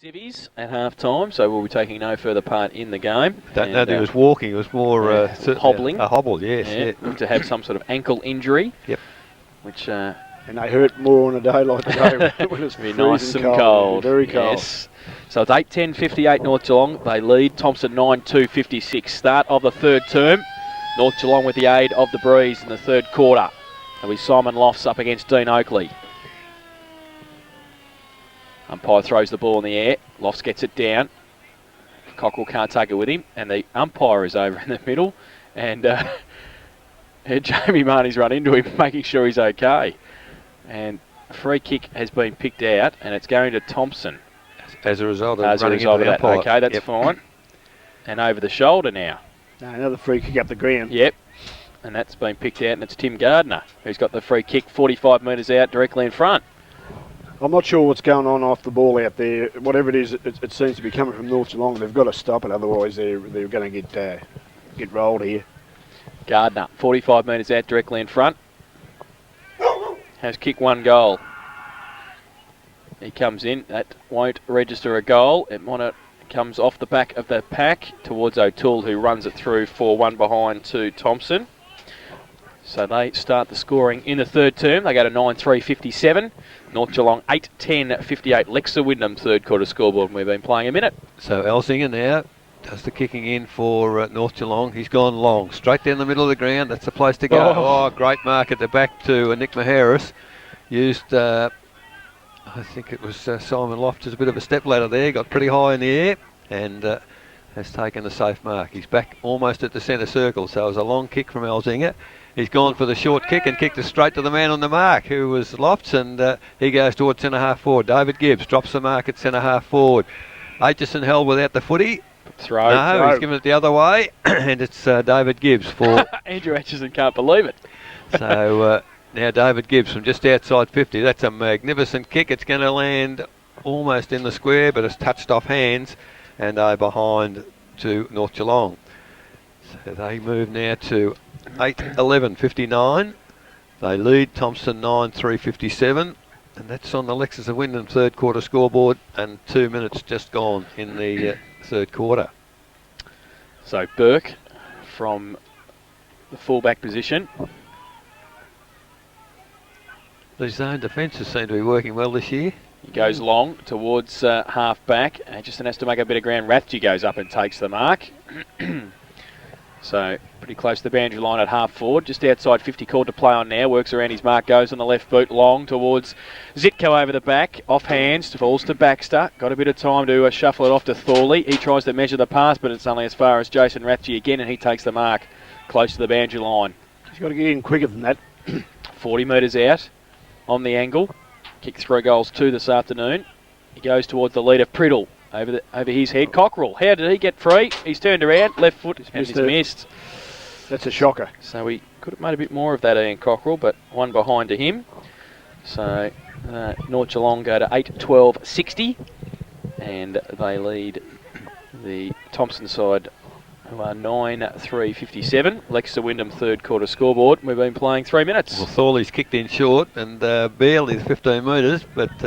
Civvies at half-time, so we'll be taking no further part in the game. Don't know that he was walking, it was more hobbling. A hobble, yes. Yeah. Looked to have some sort of ankle injury. Yep. Which and they hurt more on a day like today when it's very nice and cold. Very cold. Yes. So it's 8-10, 58 North Geelong. They lead. Thomson 9-2, 56. Start of the third term. North Geelong with the aid of the breeze in the third quarter. And with Simon Lofts up against Dean Oakley. Umpire throws the ball in the air. Lofts gets it down. Cockrell can't take it with him. And the umpire is over in the middle. And Jamie Marnie's run into him, making sure he's okay. And a free kick has been picked out, and it's going to Thomson. As a result of running into the umpire. Okay, that's fine. And over the shoulder now. Another free kick up the ground. Yep. And that's been picked out, and it's Tim Gardner who's got the free kick 45 metres out directly in front. I'm not sure what's going on off the ball out there. Whatever it is, it seems to be coming from North Geelong. They've got to stop it, otherwise they're going to get rolled here. Gardner, 45 metres out directly in front. Has kicked one goal. He comes in. That won't register a goal. It comes off the back of the pack towards O'Toole, who runs it through 4-1 behind to Thomson. So they start the scoring in the third term. They go to 9-3, 57. North Geelong 8-10, 58. Lexa Wyndham third quarter scoreboard. And we've been playing a minute. So Elsinger now does the kicking in for North Geelong. He's gone long, straight down the middle of the ground. That's the place to go. Oh, great mark at the back to Nick Maharis. Used, I think it was Simon Lofts as a bit of a step ladder there. Got pretty high in the air and has taken the safe mark. He's back almost at the centre circle. So it was a long kick from Elsinger. He's gone for the short kick and kicked it straight to the man on the mark, who was Lofts, and he goes towards centre-half forward. David Gibbs drops the mark at centre-half forward. Aitchison held without the footy. Throw. He's given it the other way, and it's David Gibbs for... Andrew Aitchison can't believe it. So now David Gibbs from just outside 50. That's a magnificent kick. It's going to land almost in the square, but it's touched off hands, and they're behind to North Geelong. So they move now to 8-11, 59. They lead Thomson 9-3, 57. And that's on the Lexus of Wyndham third quarter scoreboard, and 2 minutes just gone in the third quarter. So Burke from the fullback position. The zone defences seem to be working well this year. He goes long towards half back. Aitchison has to make a bit of ground. Rathje goes up and takes the mark. So pretty close to the boundary line at half forward. Just outside 50, called to play on now. Works around his mark, goes on the left boot, long towards Zitko over the back. Off hands, falls to Baxter. Got a bit of time to shuffle it off to Thorley. He tries to measure the pass, but it's only as far as Jason Rathje again, and he takes the mark close to the boundary line. He's got to get in quicker than that. 40 metres out on the angle. Kicked 3 goals 2 this afternoon. He goes towards the leader, Priddle. Over his head, Cockrell. How did he get free? He's turned around, left foot, and he's missed. That's a shocker. So we could have made a bit more of that, Ian Cockrell, but one behind to him. So North Geelong go to 8-12, 60, and they lead the Thomson side, who are 9-3, 57. Lexa Wyndham third quarter scoreboard. We've been playing 3 minutes. Well, Thorley's kicked in short and barely 15 metres, but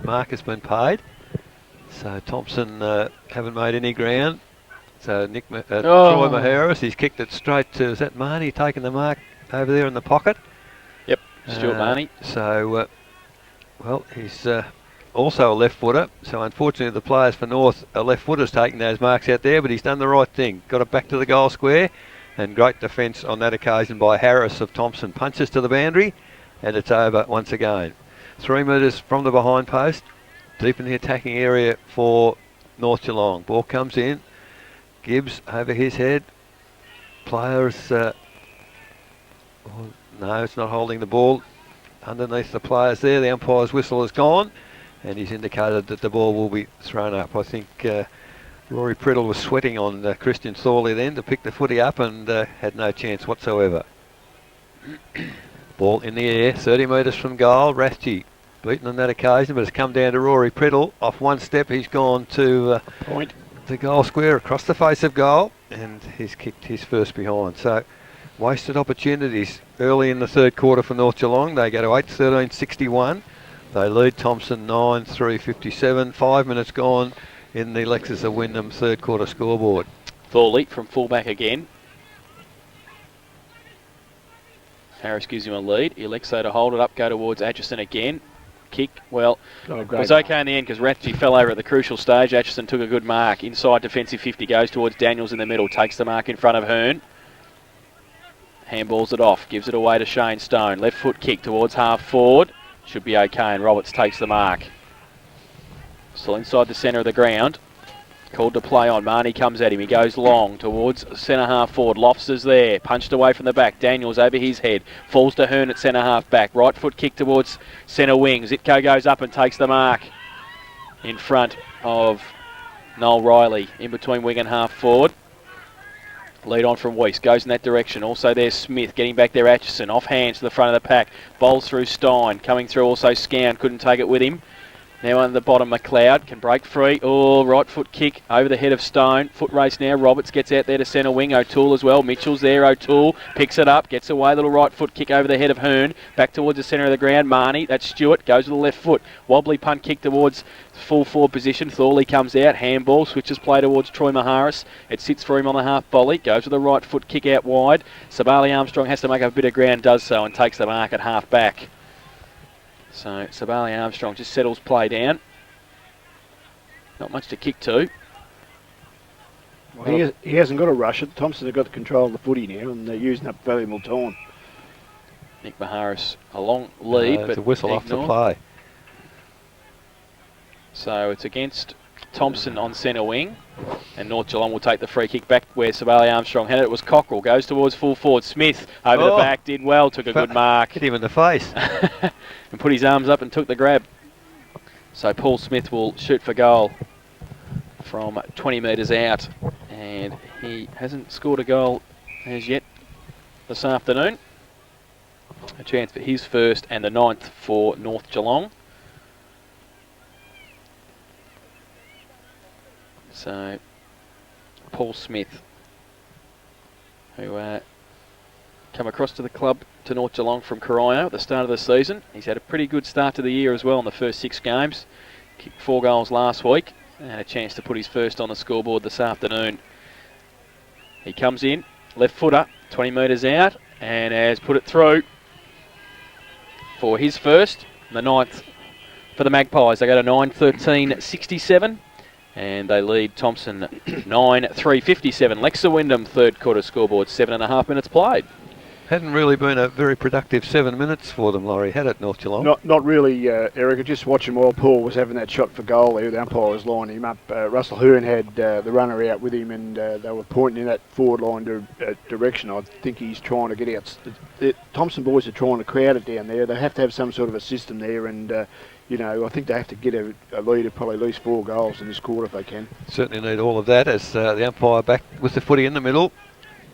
mark has been paid. So Thomson haven't made any ground. So Troy Maharis, he's kicked it straight to, is that Marnie taking the mark over there in the pocket? Yep, Stuart Marnie. So, well, he's also a left footer. So unfortunately the players for North are left footers taking those marks out there, but he's done the right thing. Got it back to the goal square, and great defence on that occasion by Harris of Thomson. Punches to the boundary, and it's over once again. 3 metres from the behind post. Deep in the attacking area for North Geelong. Ball comes in. Gibbs over his head. Players, no, it's not holding the ball underneath the players there. The umpire's whistle has gone, and he's indicated that the ball will be thrown up. I think Rory Priddle was sweating on Christian Thorley then to pick the footy up, and had no chance whatsoever. Ball in the air, 30 metres from goal. Rathje beaten on that occasion, but it's come down to Rory Priddle. Off one step, he's gone to point. The goal square across the face of goal, and he's kicked his first behind. So wasted opportunities early in the third quarter for North Geelong. They go to 8-13, 61. They lead Thomson 9-3-57. 5 minutes gone in the Lexus of Wyndham third quarter scoreboard. Thorley from fullback again. Harris gives him a lead. Alexo to hold it up, go towards Atchison again. Kick, well, it was okay in the end because Rathje fell over at the crucial stage. Atchison took a good mark. Inside defensive 50, goes towards Daniels in the middle, takes the mark in front of Hearn. Handballs it off, gives it away to Shane Stone. Left foot kick towards half forward. Should be okay, and Roberts takes the mark. Still inside the centre of the ground. Called to play on. Marnie comes at him. He goes long towards centre half forward. Lofts is there. Punched away from the back. Daniels over his head. Falls to Hearn at centre half back. Right foot kick towards centre wing. Zitko goes up and takes the mark in front of Noel Riley. In between wing and half forward. Lead on from Weiss. Goes in that direction. Also there's Smith. Getting back there Atchison. Off hands to the front of the pack. Bowls through Stein. Coming through also Scown. Couldn't take it with him. Now on the bottom, McLeod can break free. Oh, right foot kick over the head of Stone. Foot race now. Roberts gets out there to centre wing. O'Toole as well. Mitchell's there. O'Toole picks it up. Gets away. Little right foot kick over the head of Hearn. Back towards the centre of the ground. Marnie. That's Stewart. Goes with the left foot. Wobbly punt kick towards full forward position. Thorley comes out. Handball. Switches play towards Troy Maharis. It sits for him on the half volley. Goes with the right foot kick out wide. Sabali Armstrong has to make up a bit of ground. Does so and takes the mark at half back. So Sabali Armstrong just settles play down. Not much to kick to. Well, he hasn't got to rush it. Thomson have got the control of the footy now, and they're using up valuable time. Nick Maharis a long lead, but it's a whistle off the play. So it's against Thomson on centre wing, and North Geelong will take the free kick back where Sabali Armstrong had it. It was Cockrell, goes towards full forward. Smith over the back, did well, took a good mark. Hit him in the face. And put his arms up and took the grab. So Paul Smith will shoot for goal from 20 metres out, and he hasn't scored a goal as yet this afternoon. A chance for his first and the 9th for North Geelong. So Paul Smith, who come across to the club to North Geelong from Corio at the start of the season. He's had a pretty good start to the year as well in the first 6 games. Kicked 4 goals last week and had a chance to put his first on the scoreboard this afternoon. He comes in, left foot up, 20 metres out, and has put it through for his first, the 9th for the Magpies. They go to 9-13-67. And they lead Thomson 9-3-57. Lexa Wyndham third quarter scoreboard, 7.5 minutes played. Hadn't really been a very productive 7 minutes for them, Laurie, had it, North Geelong? Not really, Eric. Just watching while Paul was having that shot for goal there. The umpire was lining him up. Russell Hearn had the runner out with him, and they were pointing in that forward line direction. I think he's trying to get out. The Thomson boys are trying to crowd it down there. They have to have some sort of a system there, and you know, I think they have to get a lead of probably at least 4 goals in this quarter if they can. Certainly need all of that as the umpire back with the footy in the middle.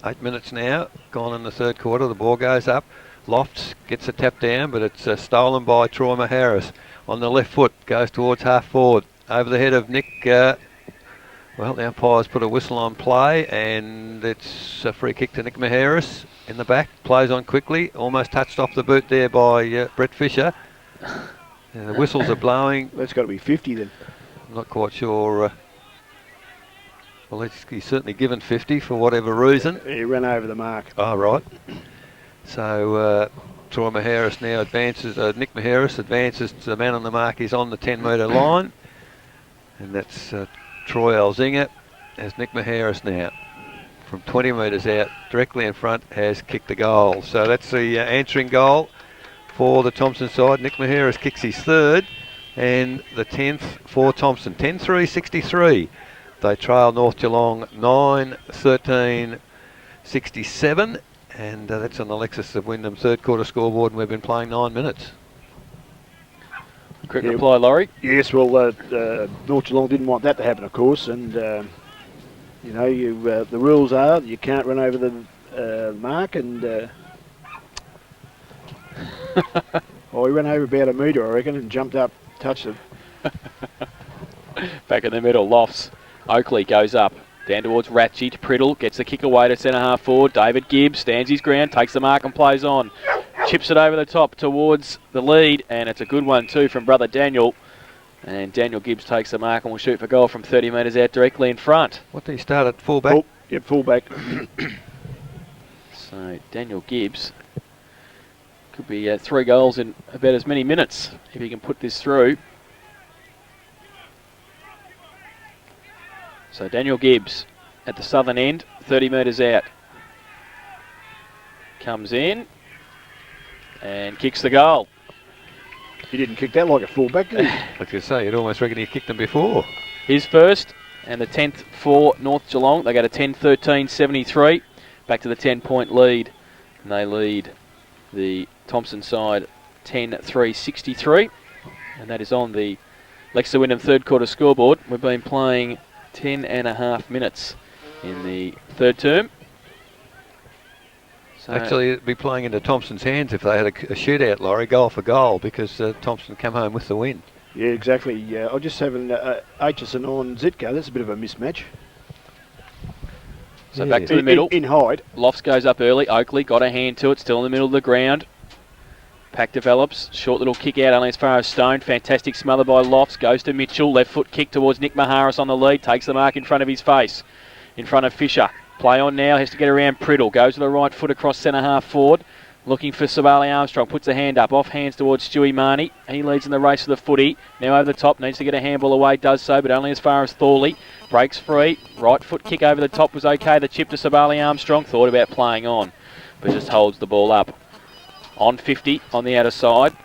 8 minutes now, gone in the third quarter. The ball goes up. Lofts gets a tap down, but it's stolen by Troy Maharis. On the left foot, goes towards half forward. Over the head of Nick. Well, the umpire's put a whistle on play, and it's a free kick to Nick Maharis in the back. Plays on quickly. Almost touched off the boot there by Brett Fisher. Yeah, the whistles are blowing. That's got to be 50 then. I'm not quite sure. Well, he's certainly given 50 for whatever reason. He ran over the mark. Oh, right. So Troy Maharis now advances. Nick Maharis advances to the man on the mark. He's on the 10-metre line. And that's Troy Elzinga as Nick Maharis now, from 20 metres out, directly in front, has kicked the goal. So that's the answering goal for the Thomson side. Nick Maharis kicks his third, and the 10th for Thomson. 10-3-63. They trail North Geelong 9-13-67, and that's on the Lexus of Wyndham third quarter scoreboard, and we've been playing 9 minutes. Quick reply, Laurie. Yes, well, North Geelong didn't want that to happen, of course, and you know, the rules are that you can't run over the mark, and oh, he ran over about a metre, I reckon, and jumped up, touched it. Back in the middle, Lofts. Oakley goes up, down towards Rathje to Priddle, gets the kick away to centre half forward. David Gibbs stands his ground, takes the mark and plays on. chips it over the top towards the lead, and it's a good one too from brother Daniel. And Daniel Gibbs takes the mark and will shoot for goal from 30 metres out directly in front. What did he start at, fullback? Yep, fullback. So Daniel Gibbs could be 3 goals in about as many minutes if he can put this through. So Daniel Gibbs at the southern end, 30 metres out. Comes in and kicks the goal. He didn't kick that like a fullback, did he? Like you say, you'd almost reckon he kicked them before. His first and the 10th for North Geelong. They go to 10-13-73. Back to the 10-point lead. And they lead the Thomson side 10-3-63. And that is on the Lexa Wyndham third quarter scoreboard. We've been playing 10.5 minutes in the third term. So Actually, it'd be playing into Thompson's hands if they had a shootout, Laurie, goal for goal, because Thompson come home with the win. Yeah, exactly. I'll just have an Aitchison on Zitka. That's a bit of a mismatch. So back to the middle. In height. Lofts goes up early. Oakley got a hand to it, still in the middle of the ground. Pack develops. Short little kick out only as far as Stone. Fantastic smother by Lofts. Goes to Mitchell. Left foot kick towards Nick Maharis on the lead. Takes the mark in front of his face. In front of Fisher. Play on now. Has to get around Priddle. Goes to the right foot across centre half forward. Looking for Sabali Armstrong. Puts a hand up. Off hands towards Stewie Marnie. He leads in the race for the footy. Now over the top. Needs to get a handball away. Does so, but only as far as Thorley. Breaks free. Right foot kick over the top was okay. The chip to Sabali Armstrong. Thought about playing on, but just holds the ball up. On 50 on the outer side.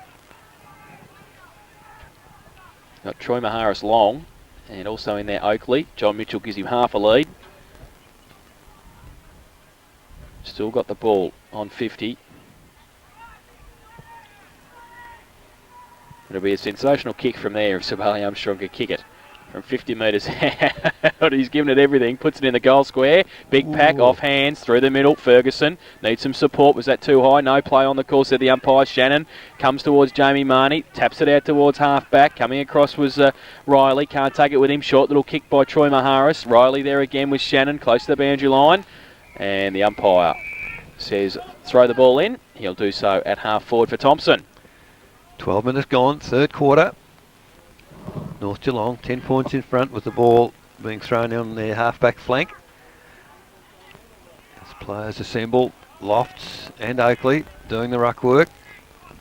Got Troy Maharis long. And also in there Oakley. John Mitchell gives him half a lead. Still got the ball on 50. It'll be a sensational kick from there if Sabali Armstrong can kick it from 50 metres out. He's given it everything, puts it in the goal square. Big pack, off hands, through the middle. Ferguson needs some support. Was that too high? No play on the course of the umpire. Shannon comes towards Jamie Marnie, taps it out towards half back. Coming across was Riley, can't take it with him. Short little kick by Troy Maharis. Riley there again with Shannon, close to the boundary line. And the umpire says throw the ball in. He'll do so at half forward for Thomson. 12 minutes gone, third quarter. North Geelong 10 points in front with the ball being thrown on their half-back flank. As players assemble, Lofts and Oakley doing the ruck work.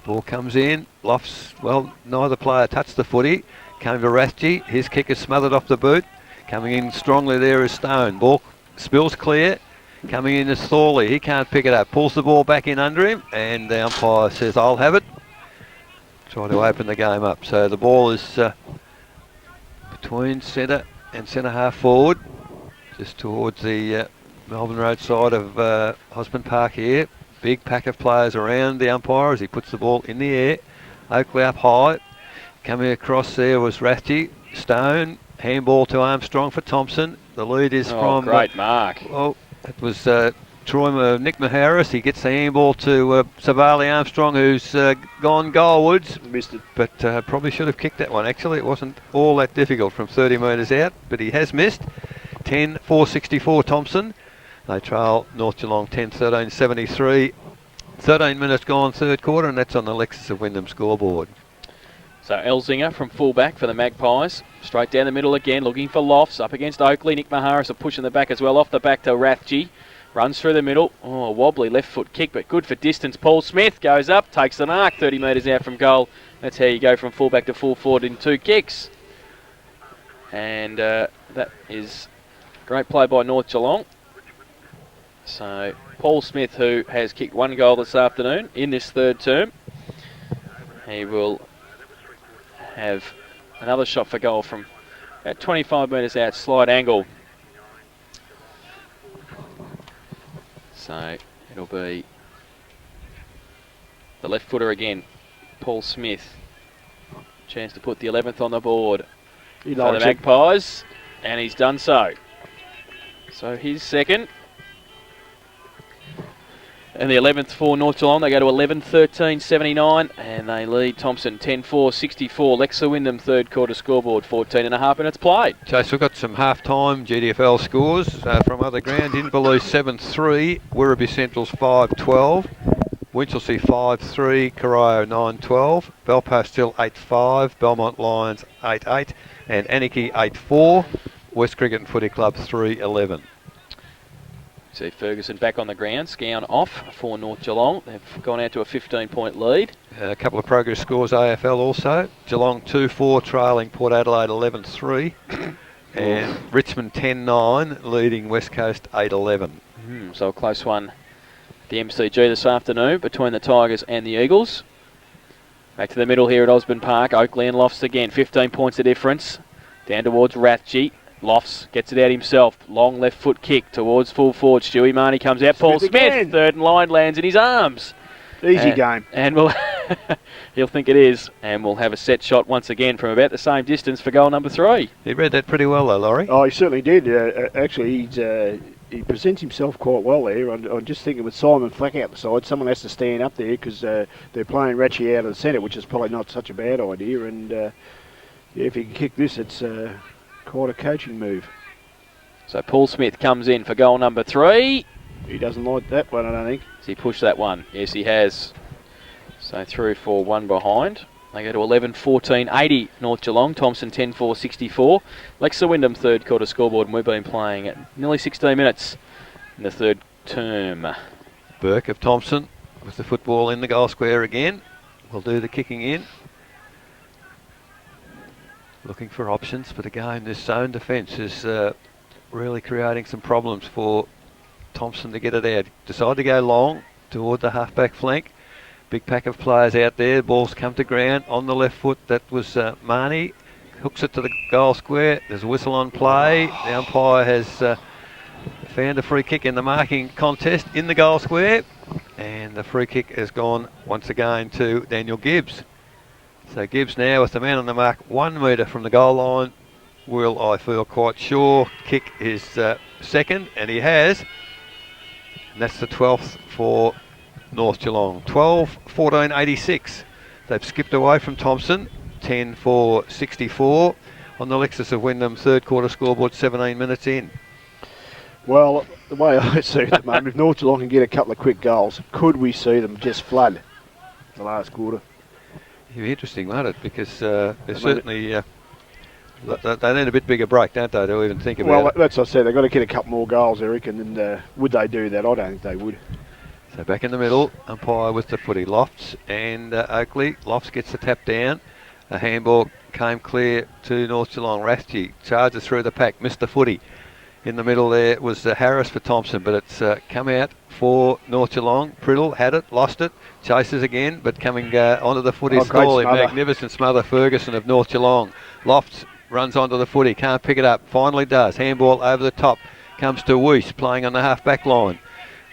Ball comes in, Lofts, well, neither player touched the footy. Came to Rathje, his kick is smothered off the boot. Coming in strongly there is Stone. Ball spills clear. Coming in is Thorley, he can't pick it up. Pulls the ball back in under him and the umpire says, I'll have it. Try to open the game up. So the ball is between centre and centre half forward, just towards the Melbourne Road side of Osborne Park here. Big pack of players around the umpire as he puts the ball in the air. Oakley up high. Coming across there was Rathje. Stone, handball to Armstrong for Thomson. The lead is from... great mark. Well, it was Nick Maharis. He gets the handball to Savali Armstrong, who's gone goalwards. Missed it. But probably should have kicked that one. Actually, it wasn't all that difficult from 30 metres out, but he has missed. 10-4-64 Thomson. They trail North Geelong 10-13-73. 13 minutes gone third quarter, and that's on the Lexus of Wyndham scoreboard. So Elzinger from fullback for the Magpies. Straight down the middle again, looking for Lofts. Up against Oakley. Nick Maharis a push in the back as well. Off the back to Rathje. Runs through the middle. Oh, wobbly left foot kick, but good for distance. Paul Smith goes up, takes the mark, 30 metres out from goal. That's how you go from fullback to full forward in 2 kicks. And that is great play by North Geelong. So Paul Smith, who has kicked 1 goal this afternoon in this third term, he will have another shot for goal from about 25 metres out, slide angle. So it'll be the left footer again, Paul Smith. Chance to put the 11th on the board for the Magpies, and he's done so. So his second. And the 11th for North Geelong. They go to 11-13-79 and they lead Thomson 10-4-64. Lexa Wyndham third quarter scoreboard, 14.5 minutes played. Chase, we've got some half-time GDFL scores from other ground. Inverlois 7-3, Werribee Central's 5-12. Winchelsea 5-3, Corio 9-12, Belpost Hill 8-5, Belmont Lions 8-8, and Anarchy 8-4, West Cricket and Footy Club 3-11. See Ferguson back on the ground, Scown off for North Geelong. They've gone out to a 15-point lead. A couple of progress scores AFL also. Geelong 2-4 trailing Port Adelaide 11-3 and Richmond 10-9 leading West Coast 8-11. So a close one at the MCG this afternoon between the Tigers and the Eagles. Back to the middle here at Osborne Park. Oakley and Lofts again, 15 points of difference. Down towards Rathje. Lofts gets it out himself. Long left foot kick towards full forward. Stewie Marnie comes out. Paul Smith, third and line, lands in his arms. Easy game. And we'll he'll think it is. And we'll have a set shot once again from about the same distance for goal number 3. He read that pretty well though, Laurie. Oh, he certainly did. Actually, he presents himself quite well there. I'm just thinking with Simon Fleck out the side, someone has to stand up there because they're playing Ratchie out of the centre, which is probably not such a bad idea. And if he can kick this, it's quite a coaching move. So Paul Smith comes in for goal number 3. He doesn't like that one, I don't think. Has he pushed that one? Yes, he has. So 3-4-1 behind. They go to 11-14-80 North Geelong. Thomson 10-4-64. Lexa Wyndham third quarter scoreboard, and we've been playing at nearly 16 minutes in the third term. Burke of Thomson with the football in the goal square again. Will do the kicking in. Looking for options, but again, this zone defence is really creating some problems for Thomson to get it out. Decide to go long toward the halfback flank. Big pack of players out there. Ball's come to ground on the left foot. That was Marnie. Hooks it to the goal square. There's a whistle on play. The umpire has found a free kick in the marking contest in the goal square. And the free kick has gone once again to Daniel Gibbs. So Gibbs now with the man on the mark 1 metre from the goal line. Will, I feel quite sure, kick his second, and he has. And that's the 12th for North Geelong. 12-14-86. They've skipped away from Thomson. 10-4-64 on the Lexus of Wyndham third quarter scoreboard, 17 minutes in. Well, the way I see it at the moment, if North Geelong can get a couple of quick goals, could we see them just flood the last quarter? It'd be interesting, won't it? Because there's certainly they need a bit bigger break, don't they, to even think about it. Well, that's what I said. They've got to get a couple more goals, Eric, and would they do that? I don't think they would. So back in the middle, umpire with the footy. Lofts and Oakley. Lofts gets the tap down. A handball came clear to North Geelong. Rathje charges through the pack, missed the footy. In the middle there was Harris for Thomson, but it's come out for North Geelong. Priddle had it, lost it, chases again, but coming onto the footy stall in magnificent smother Ferguson of North Geelong. Lofts runs onto the footy, can't pick it up, finally does. Handball over the top, comes to Weiss playing on the half-back line.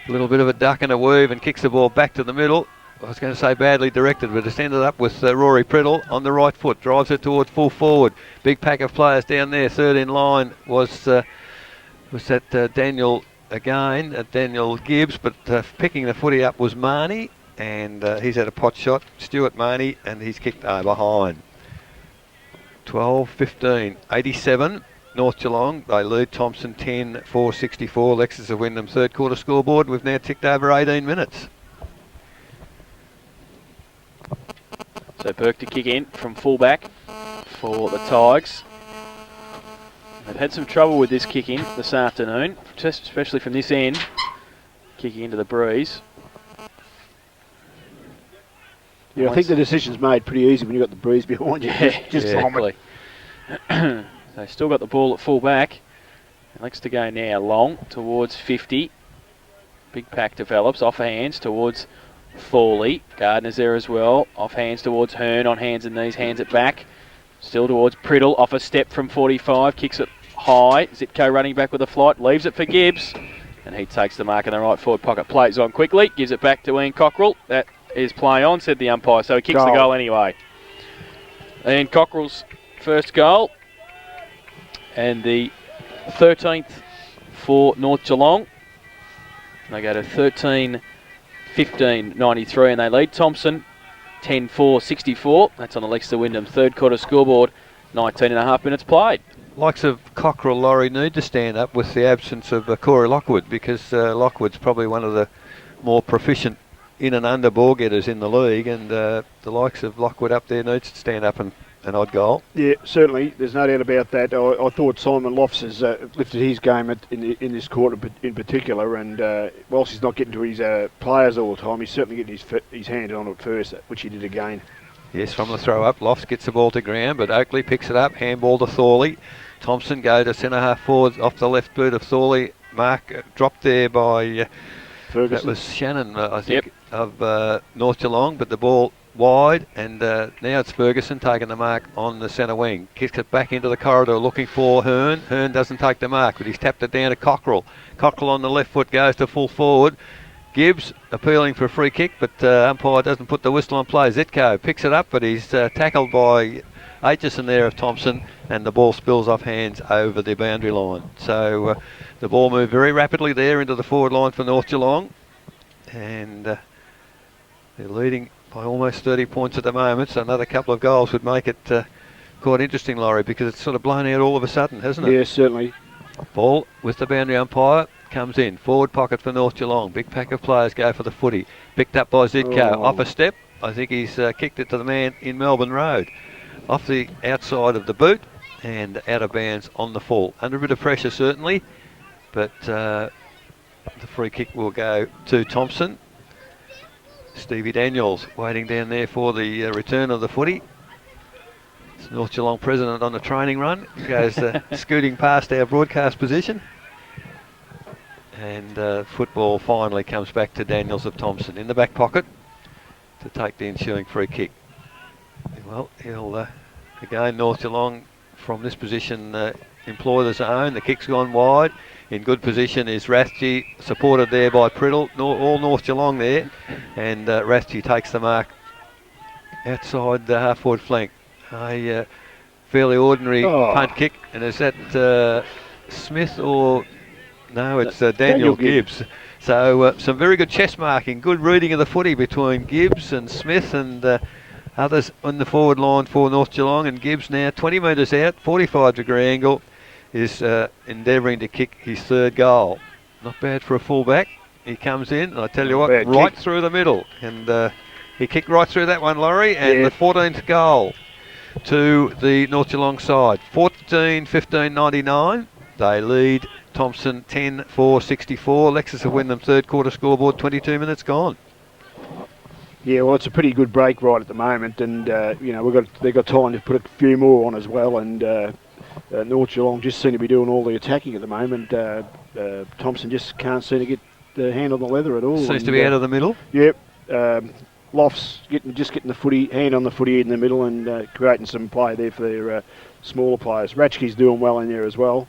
A little bit of a duck and a weave and kicks the ball back to the middle. I was going to say badly directed, but it's ended up with Rory Priddle on the right foot, drives it towards full forward. Big pack of players down there. Third in line was that Daniel again, Daniel Gibbs, but picking the footy up was Marnie, and he's had a pot shot, Stuart Marnie, and he's kicked behind. 12-15, 87, North Geelong. They lead Thomson 10-4-64. Lexus of Wyndham third quarter scoreboard. We've now ticked over 18 minutes. So Burke to kick in from fullback for the Tigers. They've had some trouble with this kick in this afternoon, especially from this end, kicking into the breeze. Yeah, I think the decision's made pretty easy when you've got the breeze behind you. Yeah, just exactly. They've still got the ball at fullback. Likes to go now long towards 50. Big pack develops, off hands towards Thorley. Gardner's there as well. Off hands towards Hearn, on hands and knees, hands it back. Still towards Priddle, off a step from 45, kicks it high. Zitko running back with a flight, leaves it for Gibbs. And he takes the mark in the right forward pocket, plays on quickly, gives it back to Ian Cockrell. That is play on, said the umpire, so he kicks the goal anyway. Ian Cockrell's first goal. And the 13th for North Geelong. They go to 13-15-93 and they lead Thomson 10-4-64. That's on the Lexter Wyndham third quarter scoreboard. 19.5 minutes played. Likes of Cockrell, Laurie, need to stand up with the absence of Corey Lockwood, because Lockwood's probably one of the more proficient in and under ball getters in the league, and the likes of Lockwood up there needs to stand up and an odd goal. Yeah, certainly. There's no doubt about that. I thought Simon Lofts has lifted his game in this quarter in particular, and whilst he's not getting to his players all the time, he's certainly getting his hand on it first, which he did again. Yes, from the throw up, Lofts gets the ball to ground, but Oakley picks it up, handball to Thorley. Thomson go to centre half forward off the left boot of Thorley. Mark dropped there by Ferguson. That was Shannon, I think, of North Geelong, but the ball wide, and now it's Ferguson taking the mark on the centre wing. Kicks it back into the corridor looking for Hearn. Hearn doesn't take the mark, but he's tapped it down to Cockrell. Cockrell on the left foot goes to full forward. Gibbs appealing for a free kick, but umpire doesn't put the whistle on play. Zetko picks it up, but he's tackled by Aitchison there of Thomson, and the ball spills off hands over the boundary line. So the ball moved very rapidly there into the forward line for North Geelong, and they're leading by almost 30 points at the moment, so another couple of goals would make it quite interesting, Laurie, because it's sort of blown out all of a sudden, hasn't it? Yeah, certainly. Ball with the boundary umpire, comes in, forward pocket for North Geelong. Big pack of players go for the footy. Picked up by Zitko, off a step. I think he's kicked it to the man in Melbourne Road. Off the outside of the boot and out of bounds on the full. Under a bit of pressure certainly, but the free kick will go to Thomson. Stevie Daniels waiting down there for the return of the footy. It's North Geelong president on a training run. Goes scooting past our broadcast position. And football finally comes back to Daniels of Thomson in the back pocket to take the ensuing free kick. Well, he'll again, North Geelong from this position employ the zone. The kick's gone wide. In good position is Rathje, supported there by Priddle. All North Geelong there, and Rathje takes the mark outside the half-forward flank. A fairly ordinary punt kick, and is that Smith or... No, it's Daniel Gibbs. So some very good chest marking, good reading of the footy between Gibbs and Smith and others on the forward line for North Geelong. And Gibbs now 20 metres out, 45-degree angle, is endeavouring to kick his third goal. Not bad for a fullback. He comes in, and I tell you what, right through the middle. And he kicked right through that one, Laurie, and the 14th goal to the North Geelong side. 14-15-99. They lead Thomson 10-4-64. Lexus have won them third quarter scoreboard, 22 minutes gone. Yeah, well, it's a pretty good break right at the moment, and you know they've got time to put a few more on as well. And North Geelong just seem to be doing all the attacking at the moment. Thomson just can't seem to get the hand on the leather at all. Seems to be out of the middle. Yep. Lofts getting the footy, hand on the footy in the middle, and creating some play there for their smaller players. Ratchke's doing well in there as well.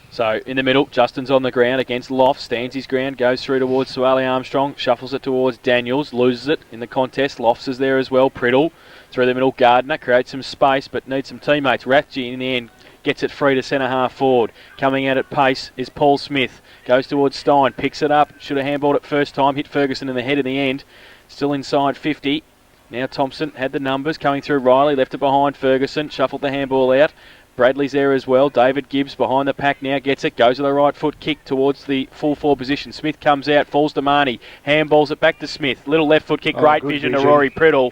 So in the middle, Justin's on the ground against Lofts, stands his ground, goes through towards Suwali Armstrong, shuffles it towards Daniels, loses it in the contest. Lofts is there as well. Priddle through the middle. Gardner creates some space but needs some teammates. Rathje in the end gets it free to centre half forward. Coming out at pace is Paul Smith. Goes towards Stein, picks it up, should have handballed it first time, hit Ferguson in the head in the end. Still inside 50. Now Thomson had the numbers coming through Riley, left it behind Ferguson, shuffled the handball out. Bradley's there as well. David Gibbs behind the pack now, gets it, goes to the right foot, kick towards the full forward position. Smith comes out, falls to Marnie, handballs it back to Smith. Little left foot kick, great vision to Rory Priddle.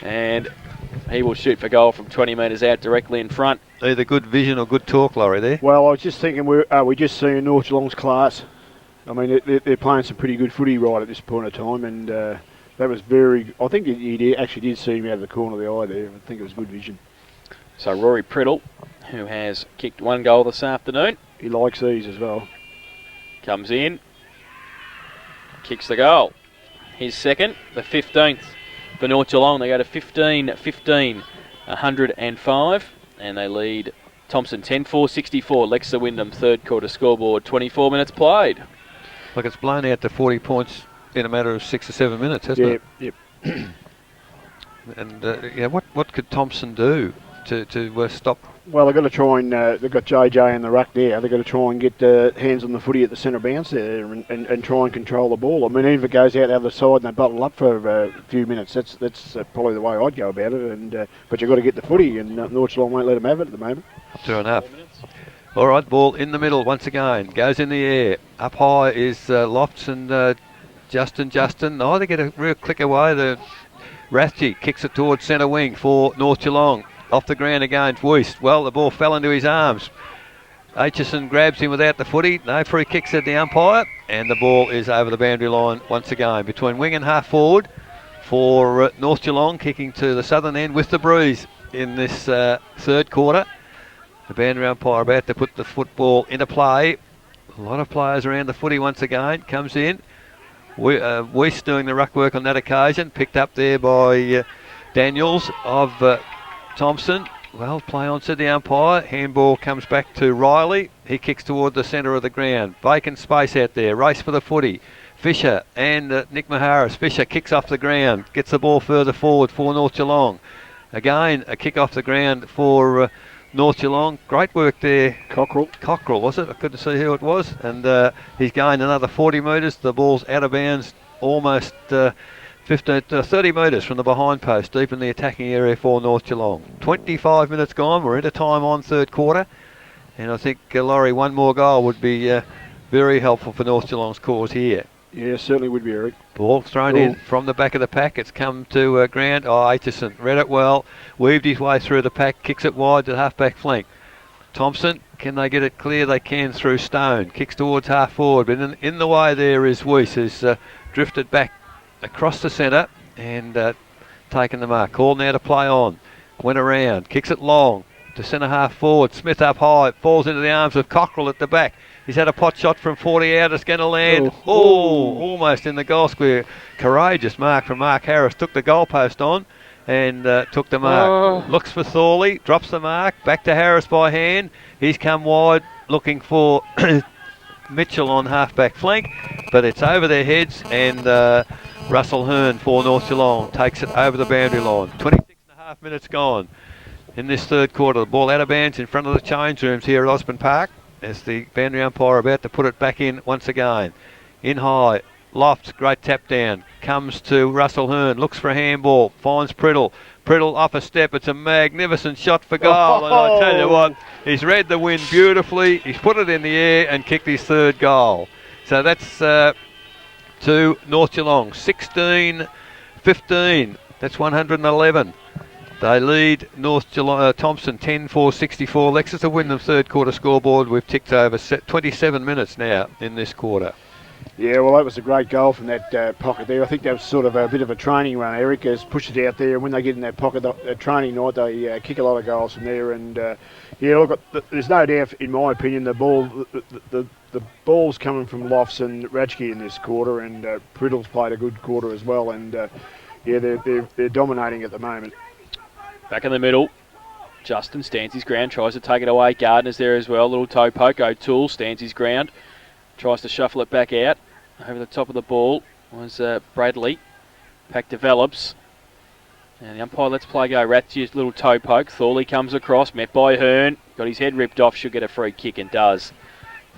And he will shoot for goal from 20 metres out directly in front. Either good vision or good talk, Laurie, there. Well, I was just thinking, we're just seeing North Geelong's class. I mean, they're playing some pretty good footy right at this point of time, and that was very... I think he actually did see him out of the corner of the eye there. I think it was good vision. So Rory Priddle, who has kicked one goal this afternoon. He likes these as well. Comes in, kicks the goal. His second, the 15th for North Geelong. They go to 15-15, 105, and they lead Thomson 10-4-64. Lexa Wyndham third quarter scoreboard, 24 minutes played. Look, it's blown out to 40 points in a matter of 6 or 7 minutes, hasn't it? Yep. And yeah, what could Thomson do to stop? Well, they've got to try and they've got JJ in the ruck there. They've got to try and get hands on the footy at the centre bounce there and try and control the ball. I mean, even if it goes out the other side and they bottle up for a few minutes, that's probably the way I'd go about it. And but you've got to get the footy, and North Geelong won't let them have it at the moment. 2.5. All right, ball in the middle once again. Goes in the air. Up high is Lofts, and Justin. Oh, they get a real click away. The Rathje kicks it towards centre wing for North Geelong. Off the ground again, Weiss. Well, the ball fell into his arms. Aitchison grabs him without the footy. No free kicks at the umpire. And the ball is over the boundary line once again. Between wing and half forward for North Geelong, kicking to the southern end with the breeze in this third quarter. The boundary umpire about to put the football into play. A lot of players around the footy once again. Comes in. Weiss doing the ruck work on that occasion. Picked up there by Daniels of Thomson. Well, play on, said the umpire. Handball comes back to Riley. He kicks toward the centre of the ground. Vacant space out there. Race for the footy. Fisher and Nick Maharis. Fisher kicks off the ground. Gets the ball further forward for North Geelong. Again, a kick off the ground for North Geelong. Great work there. Cockrell, was it? I couldn't see who it was. And he's gained another 40 metres. The ball's out of bounds almost 30 metres from the behind post, deep in the attacking area for North Geelong. 25 minutes gone. We're into time on third quarter. And I think, Laurie, one more goal would be very helpful for North Geelong's cause here. Yeah, certainly would be, Eric. Ball thrown in from the back of the pack. It's come to ground. Oh, Aitchison read it well. Weaved his way through the pack. Kicks it wide to the half-back flank. Thomson, can they get it clear? They can through Stone. Kicks towards half forward. But in the way there is Weiss, who's drifted back across the centre and taken the mark. Call now to play on. Went around. Kicks it long to centre half forward. Smith up high. Falls into the arms of Cockrell at the back. He's had a pot shot from 40 out. It's going to land. Almost in the goal square. Courageous mark from Mark Harris. Took the goalpost on and took the mark. Looks for Thorley. Drops the mark. Back to Harris by hand. He's come wide looking for Mitchell on half-back flank. But it's over their heads and Russell Hearn for North Geelong takes it over the boundary line. 26.5 minutes gone in this third quarter. The ball out of bounds in front of the change rooms here at Osborne Park as the boundary umpire about to put it back in once again. In high, Lofts, great tap down, comes to Russell Hearn, looks for a handball, finds Priddle. Priddle off a step, it's a magnificent shot for goal, and I tell you what, he's read the wind beautifully, he's put it in the air and kicked his third goal. So that's to North Geelong, 16-15, that's 111. They lead North Geelong, Thomson 10-4-64. Lexus have win the third quarter scoreboard. We've ticked over 27 minutes now in this quarter. Yeah, well, that was a great goal from that pocket there. I think that was sort of a bit of a training run. Eric has pushed it out there. When they get in that pocket, that training night, they kick a lot of goals from there. And yeah, look, there's no doubt, in my opinion, the ball's coming from Lofts and Rathje in this quarter, and Priddle's played a good quarter as well. And yeah, they're dominating at the moment. Back in the middle, Justin stands his ground, tries to take it away. Gardner's there as well, little toe poke. O'Toole stands his ground, tries to shuffle it back out. Over the top of the ball was Bradley. Pack develops. And the umpire lets play go. Rathje's little toe poke. Thorley comes across, met by Hearn. Got his head ripped off, should get a free kick and does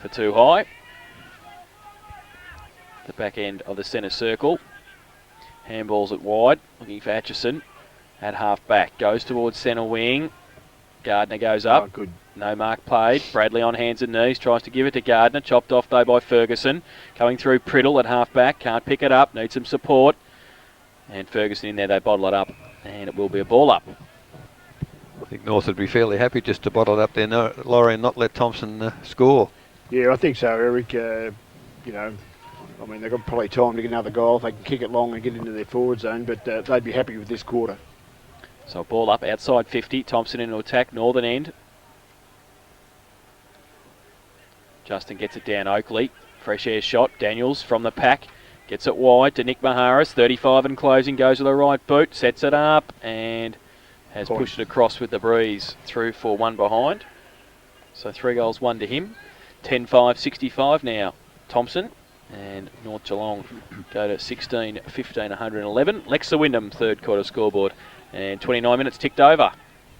for too high. The back end of the centre circle. Handballs it wide, looking for Aitchison. At half back, goes towards centre wing. Gardner goes up. Good. No mark played. Bradley on hands and knees, tries to give it to Gardner. Chopped off though by Ferguson. Coming through Priddle at half back. Can't pick it up. Needs some support. And Ferguson in there, they bottle it up. And it will be a ball up. I think North would be fairly happy just to bottle it up there, Laurie, and not let Thomson score. Yeah, I think so, Eric. You know, I mean, they've got probably time to get another goal if they can kick it long and get into their forward zone, but they'd be happy with this quarter. So ball up outside 50. Thomson into attack, northern end. Justin gets it down Oakley. Fresh air shot. Daniels from the pack. Gets it wide to Nick Maharis. 35 and closing. Goes with the right boot. Sets it up and has pushed it across with the breeze. Through for one behind. So 3 goals, 1 to him. 10-5-65 now. Thomson and North Geelong go to 16-15, 111. Lexa Wyndham, third quarter scoreboard. And 29 minutes ticked over.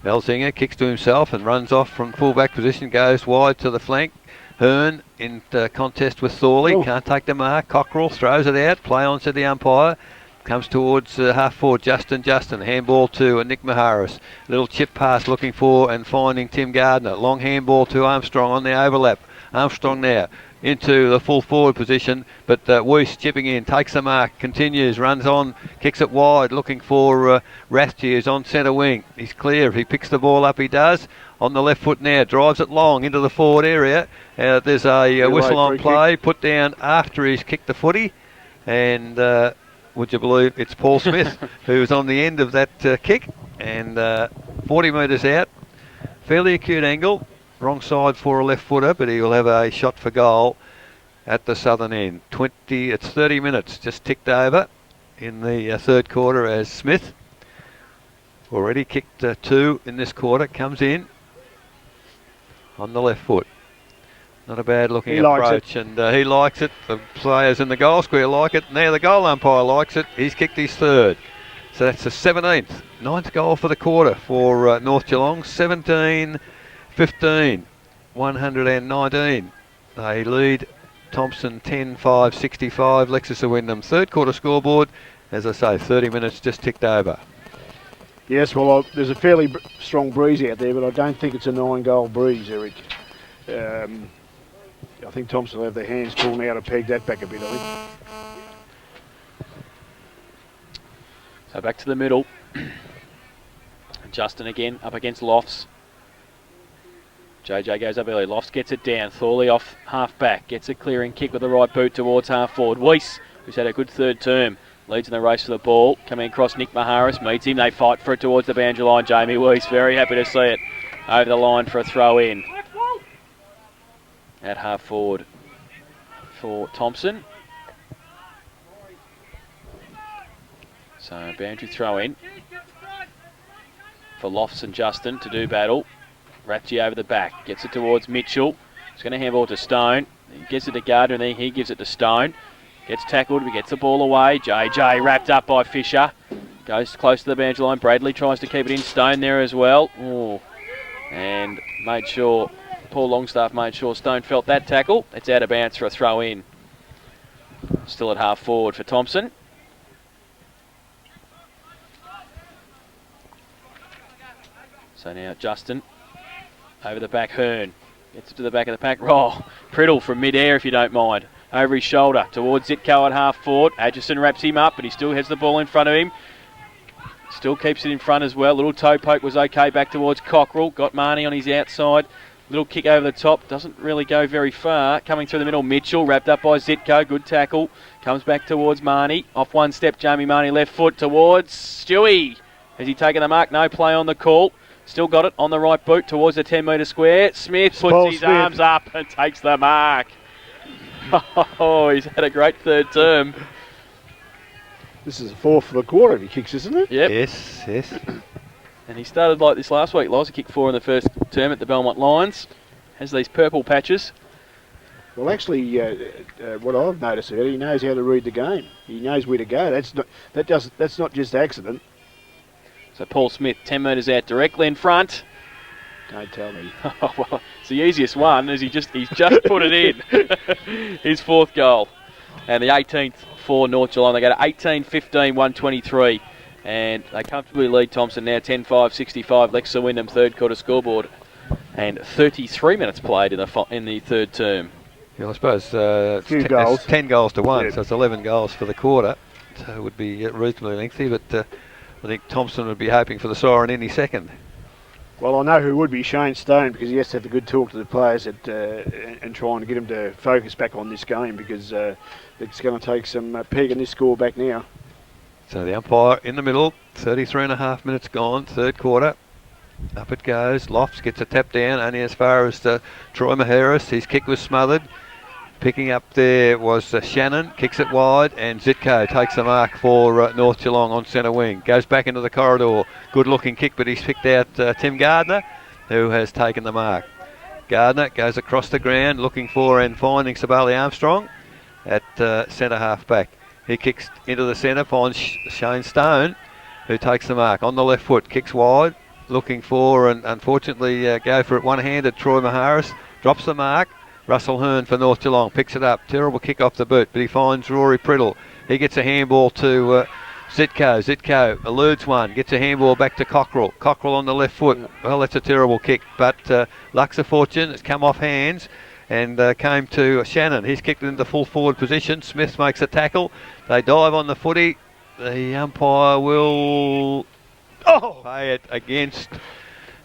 Elzinger kicks to himself and runs off from full-back position, goes wide to the flank. Hearn in contest with Thorley, can't take the mark. Cockrell throws it out, play on to the umpire. Comes towards half forward, Justin. Handball to Nick Maharis. Little chip pass looking for and finding Tim Gardner. Long handball to Armstrong on the overlap. Armstrong now into the full forward position, but Weiss chipping in, takes the mark, continues, runs on, kicks it wide, looking for Rathje, who's on centre wing. He's clear. If he picks the ball up, he does. On the left foot now, drives it long into the forward area. There's a whistle on play, put down after he's kicked the footy, and would you believe it's Paul Smith who's on the end of that kick, and 40 metres out, fairly acute angle, wrong side for a left footer, but he will have a shot for goal at the southern end. 30 minutes just ticked over in the third quarter as Smith already kicked 2 in this quarter, comes in on the left foot. Not a bad looking approach, and he likes it. The players in the goal square like it. Now the goal umpire likes it. He's kicked his third. So that's the 17th, 9th goal for the quarter for North Geelong. 17-15, 119. They lead Thomson 10-5-65. Lexus Wyndham third quarter scoreboard. As I say, 30 minutes just ticked over. Yes, well, there's a fairly strong breeze out there, but I don't think it's a 9-goal breeze, Eric. I think Thomson will have their hands full now to peg that back a bit, I think. So back to the middle. Justin again up against Lofts. JJ goes up early. Lofts gets it down. Thorley off half back. Gets a clearing kick with the right boot towards half forward. Weiss, who's had a good third term, leads in the race for the ball. Coming across, Nick Maharis meets him. They fight for it towards the boundary line. Jamie Weiss, very happy to see it over the line for a throw in. At half forward for Thomson. So boundary throw in for Lofts and Justin to do battle. Rathje over the back, gets it towards Mitchell. He's going to handball to Stone. He gets it to Gardner and then he gives it to Stone. Gets tackled, he gets the ball away. JJ wrapped up by Fisher. Goes close to the boundary line. Bradley tries to keep it in. Stone there as well. Ooh. And made sure, Paul Longstaff made sure Stone felt that tackle. It's out of bounds for a throw in. Still at half forward for Thomson. So now Justin over the back, Hearn gets it to the back of the pack. Priddle from mid-air if you don't mind. Over his shoulder towards Zitko at half forward. Adgerson wraps him up, but he still has the ball in front of him. Still keeps it in front as well. Little toe poke was okay back towards Cockrell. Got Marnie on his outside. Little kick over the top. Doesn't really go very far. Coming through the middle, Mitchell wrapped up by Zitko. Good tackle. Comes back towards Marnie. Off one step, Jamie Marnie left foot towards Stewie. Has he taken the mark? No play on the call. Still got it on the right boot towards the 10-metre square. Smith puts his arms up and takes the mark. Oh, he's had a great third term. This is the fourth for the quarter if he kicks, isn't it? Yep. Yes. And he started like this last week. Liza kicked 4 in the first term at the Belmont Lions. Has these purple patches. Well, actually, what I've noticed here, he knows how to read the game. He knows where to go. That's not just accident. So Paul Smith, 10 metres out, directly in front. Don't tell me. Oh, well, it's the easiest one, as he's just put it in. His fourth goal. And the 18th for North Geelong. They go to 18-15, 123. And they comfortably lead Thomson now 10-5-65. Lexa Wyndham third quarter scoreboard. And 33 minutes played in the third term. Yeah, I suppose goals. it's 10 goals to 1, yep. So it's 11 goals for the quarter. So it would be reasonably lengthy, but I think Thomson would be hoping for the siren any second. Well, I know who would be, Shane Stone, because he has to have a good talk to the players and trying to get them to focus back on this game, because it's going to take some pegging this score back now. So the umpire in the middle, 33.5 minutes gone, third quarter. Up it goes. Lofts gets a tap down, only as far as Troy Maharis. His kick was smothered. Picking up there was Shannon, kicks it wide, and Zitko takes the mark for North Geelong on centre wing. Goes back into the corridor. Good looking kick, but he's picked out Tim Gardner, who has taken the mark. Gardner goes across the ground looking for and finding Sabali Armstrong at centre half back. He kicks into the centre, finds Shane Stone, who takes the mark on the left foot, kicks wide, looking for and unfortunately go for it one-handed. Troy Maharis drops the mark. Russell Hearn for North Geelong picks it up. Terrible kick off the boot, but he finds Rory Priddle. He gets a handball to Zitko. Zitko eludes one, gets a handball back to Cockrell. Cockrell on the left foot. Well, that's a terrible kick, but luck's a fortune. It's come off hands. and came to Shannon. He's kicked it into full forward position. Smith makes a tackle. They dive on the footy. The umpire will pay it against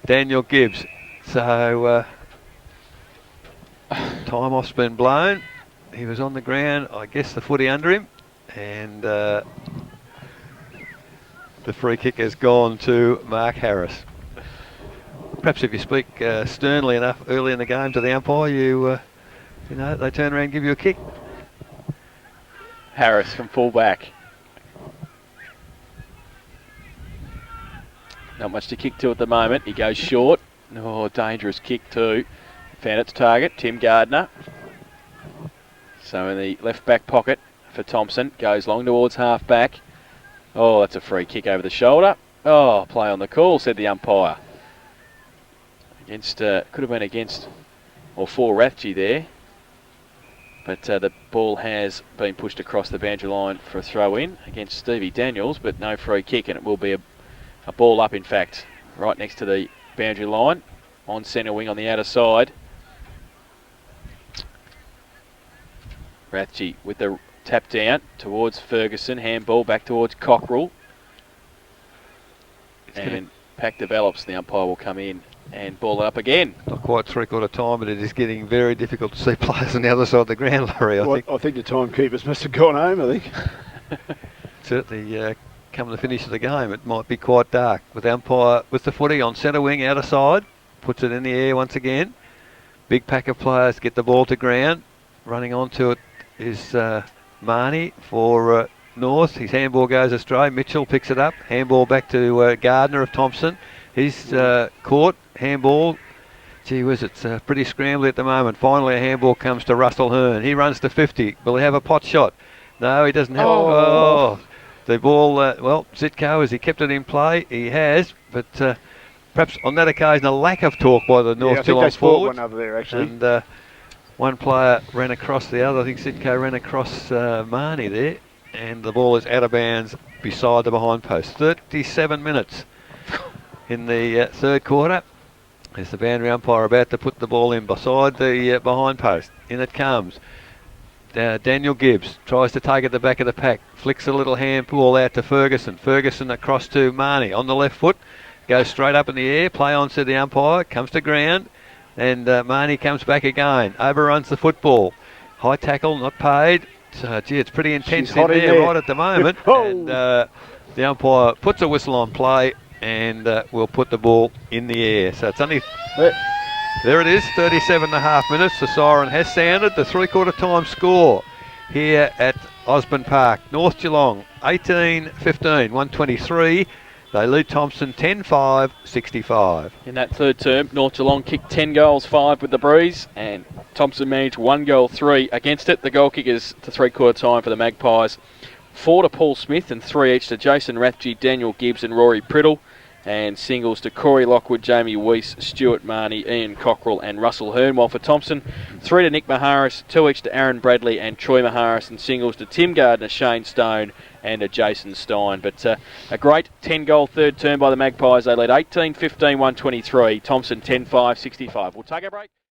Daniel Gibbs. So time off's been blown. He was on the ground, I guess the footy under him, and the free kick has gone to Mark Harris. Perhaps if you speak sternly enough early in the game to the umpire, you know, they turn around and give you a kick. Harris from fullback. Not much to kick to at the moment. He goes short. Oh, dangerous kick too. Found its target, Tim Gardner. So in the left back pocket for Thomson. Goes long towards half back. Oh, that's a free kick over the shoulder. Oh, play on the call, said the umpire. Against, could have been against or for Rathje there. But the ball has been pushed across the boundary line for a throw in against Stevie Daniels, but no free kick, and it will be a ball up, in fact, right next to the boundary line on centre wing on the outer side. Rathje with the tap down towards Ferguson, handball back towards Cockrell. And pack develops, the umpire will come in and ball it up again. Not quite three-quarter time, but it is getting very difficult to see players on the other side of the ground, Laurie, I think the timekeepers must have gone home, I think. Certainly come to the finish of the game, it might be quite dark. With the umpire with the footy on centre wing, outer side, puts it in the air once again. Big pack of players get the ball to ground. Running onto it is Marnie for North. His handball goes astray. Mitchell picks it up. Handball back to Gardner of Thomson. He's caught. Handball. Gee whiz, it's pretty scrambly at the moment. Finally a handball comes to Russell Hearn. He runs to 50. Will he have a pot shot? No, he doesn't have the ball, well, Zitko, has he kept it in play? He has, but perhaps on that occasion a lack of talk by the North Geelong forward. One over there, actually. And one player ran across the other. I think Zitko ran across Marnie there, and the ball is out of bounds beside the behind post. 37 minutes in the third quarter. There's the boundary umpire about to put the ball in beside the behind post. In it comes. Daniel Gibbs tries to take it at the back of the pack. Flicks a little handball out to Ferguson. Ferguson across to Marnie on the left foot. Goes straight up in the air. Play on to the umpire. Comes to ground. And Marnie comes back again. Overruns the football. High tackle, not paid. So, gee, it's pretty intense in there right at the moment. And the umpire puts a whistle on play and will put the ball in the air. So it's only... There it is, 37.5 minutes. The siren has sounded. The three-quarter time score here at Osborne Park. North Geelong 18-15, 123. They lead Thomson 10-5, 65. In that third term, North Geelong kicked 10 goals, 5 with the breeze, and Thomson managed 1 goal, 3 against it. The goal kickers to three-quarter time for the Magpies. 4 to Paul Smith and 3 each to Jason Rathje, Daniel Gibbs and Rory Priddle. And singles to Corey Lockwood, Jamie Weiss, Stuart Marnie, Ian Cockrell and Russell Hearn. While for Thomson, 3 to Nick Maharis, 2 each to Aaron Bradley and Troy Maharis, and singles to Tim Gardner, Shane Stone and a Jason Stein. But a great 10-goal third term by the Magpies. They led 18-15, 123. Thomson 10-5, 65. We'll take a break.